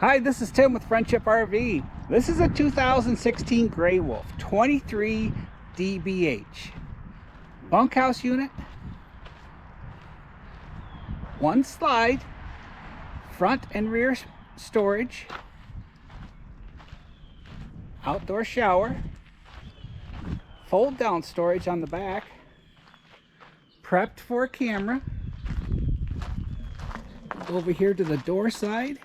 Hi, this is Tim with Friendship RV. This is a 2016 Greywolf 23 dBH bunkhouse unit, one slide, front and rear storage, outdoor shower, fold down storage on the back, prepped for a camera. Over here to the door side,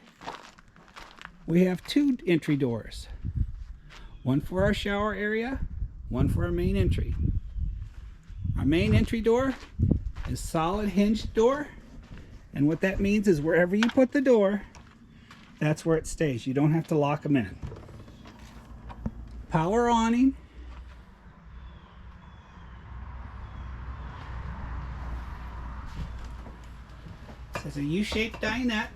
we have two entry doors. One for our shower area, one for our main entry. Our main entry door is solid hinged door, and what that means is wherever you put the door, that's where it stays. You don't have to lock them in. Power awning. It's a U-shaped dinette.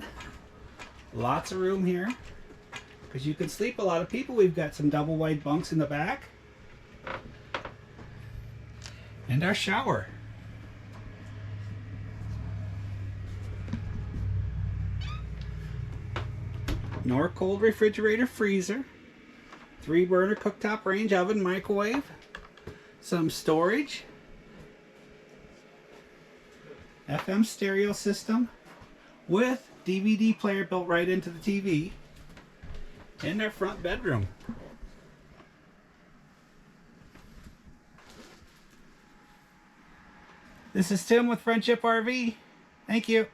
Lots of room here because you can sleep a lot of people. We've got some double wide bunks in the back. And our shower. Nor cold refrigerator freezer. 3-burner cooktop range oven, microwave. Some storage. FM stereo system with DVD player built right into the TV. And our front bedroom. This is Tim with Friendship RV. Thank you.